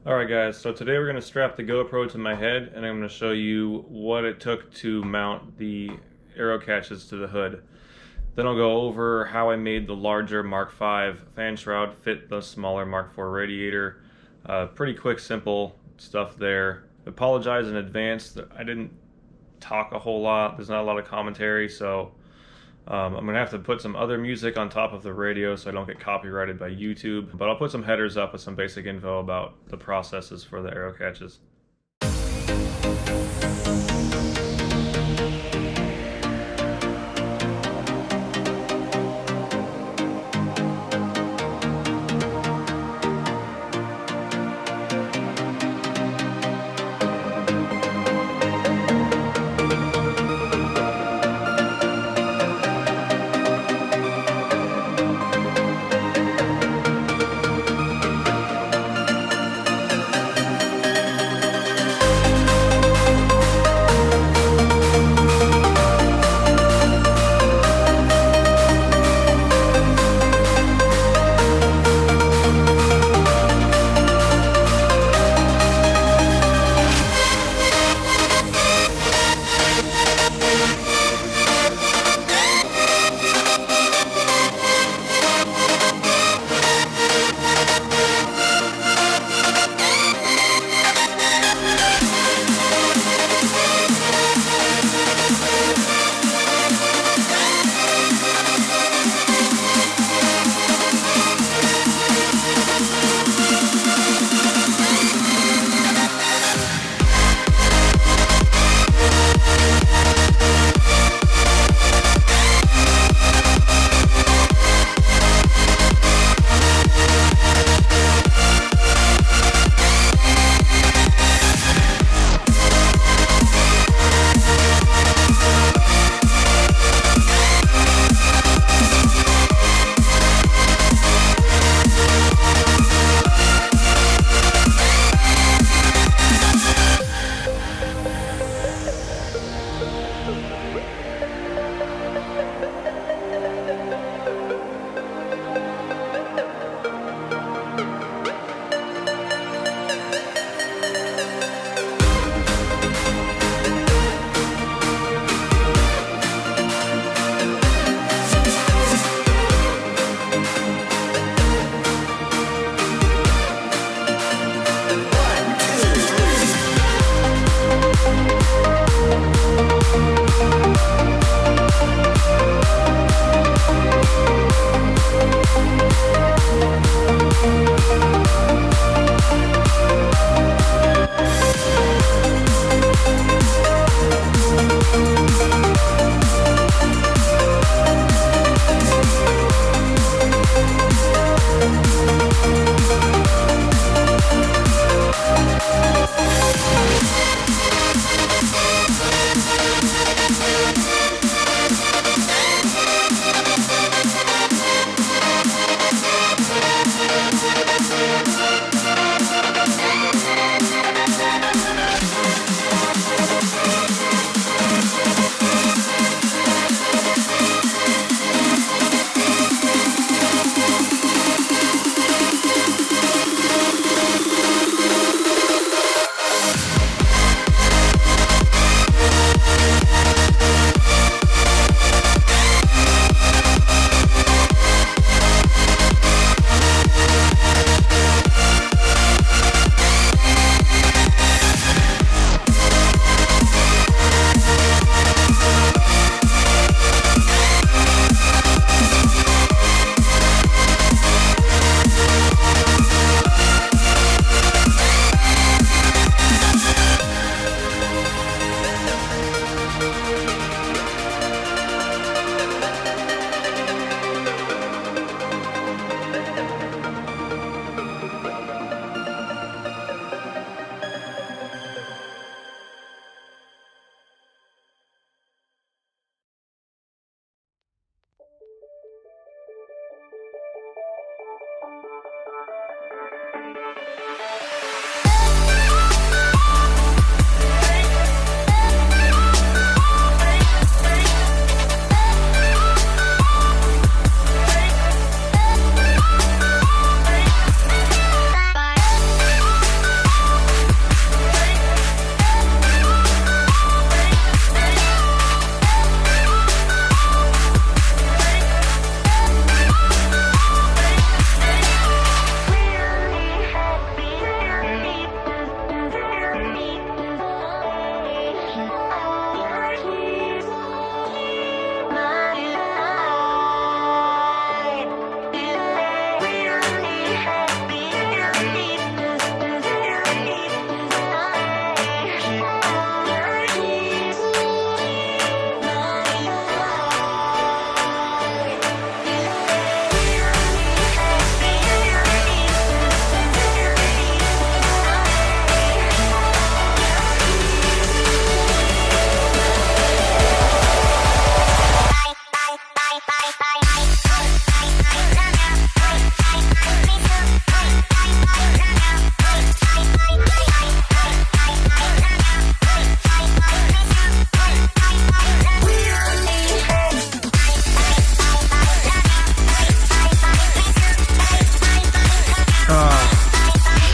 Alright guys, so today we're going to strap the GoPro to my head and I'm going to show you what it took to mount the AeroCatches to the hood. Then I'll go over how I made the larger Mark V fan shroud fit the smaller Mark IV radiator. Pretty quick, simple stuff there. Apologize in advance that I didn't talk a whole lot. There's not a lot of commentary, so I'm going to have to put some other music on top of the radio so I don't get copyrighted by YouTube. But I'll put some headers up with some basic info about the processes for the AeroCatches.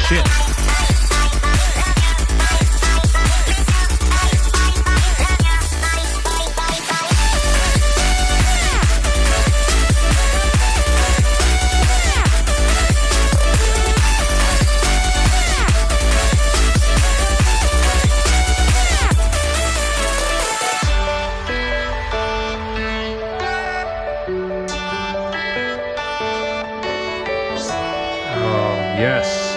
shit. Yes.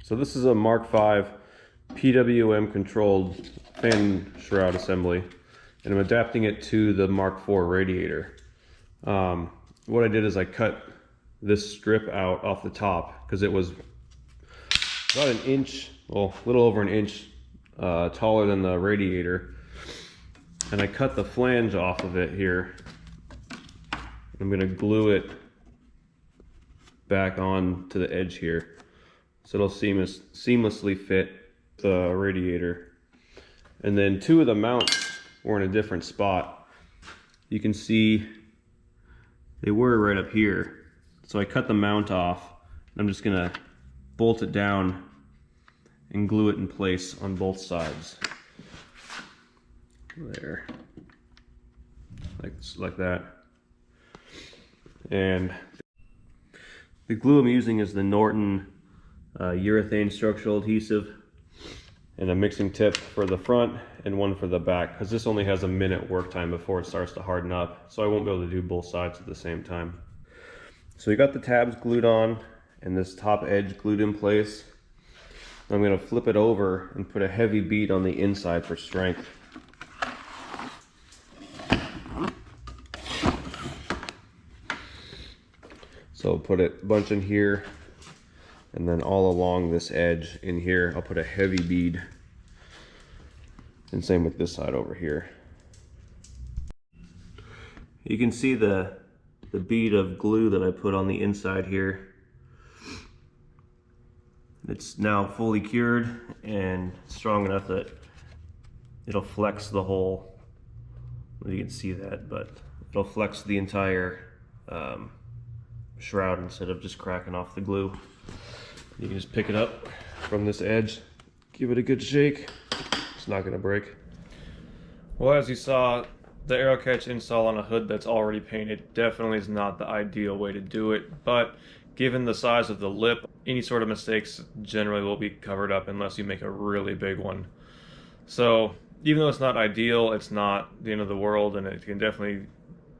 So this is a Mark V PWM controlled fan shroud assembly, and I'm adapting it to the Mark IV radiator. What I did is I cut this strip out off the top because it was about an inch, well, a little over an inch taller than the radiator. and I cut the flange off of it here. I'm going to glue it back on to the edge here, so it'll seamlessly fit the radiator. And then two of the mounts were in a different spot. You can see they were right up here. So I cut the mount off. I'm just gonna bolt it down and glue it in place on both sides. There, like that. And the glue I'm using is the Norton urethane structural adhesive, and a mixing tip for the front and one for the back, because this only has a minute work time before it starts to harden up, so I won't be able to do both sides at the same time. So we got the tabs glued on and this top edge glued in place. I'm going to flip it over and put a heavy bead on the inside for strength. So I'll put a bunch in here, and then all along this edge in here I'll put a heavy bead, and same with this side over here. You can see the bead of glue that I put on the inside here. It's now fully cured and strong enough that it'll flex the whole, you can see that, but it'll flex the entire shroud instead of just cracking off the glue. You can just pick it up from this edge, give it a good shake. It's not gonna break. Well, as you saw, the AeroCatch install on a hood that's already painted definitely is not the ideal way to do it, but given the size of the lip, any sort of mistakes generally will be covered up unless you make a really big one. So even though it's not ideal, it's not the end of the world, and it can definitely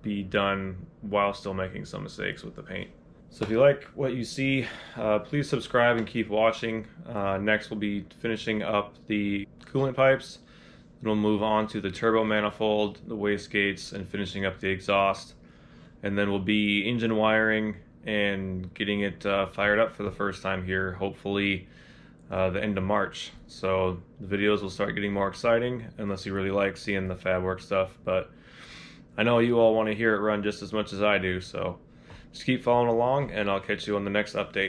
be done while still making some mistakes with the paint. So if you like what you see, please subscribe and keep watching. Next we'll be finishing up the coolant pipes. Then we'll move on to the turbo manifold, the wastegates, and finishing up the exhaust. And then we'll be engine wiring and getting it fired up for the first time here, hopefully the end of March. So the videos will start getting more exciting, unless you really like seeing the fab work stuff. But I know you all want to hear it run just as much as I do, so just keep following along, and I'll catch you on the next update.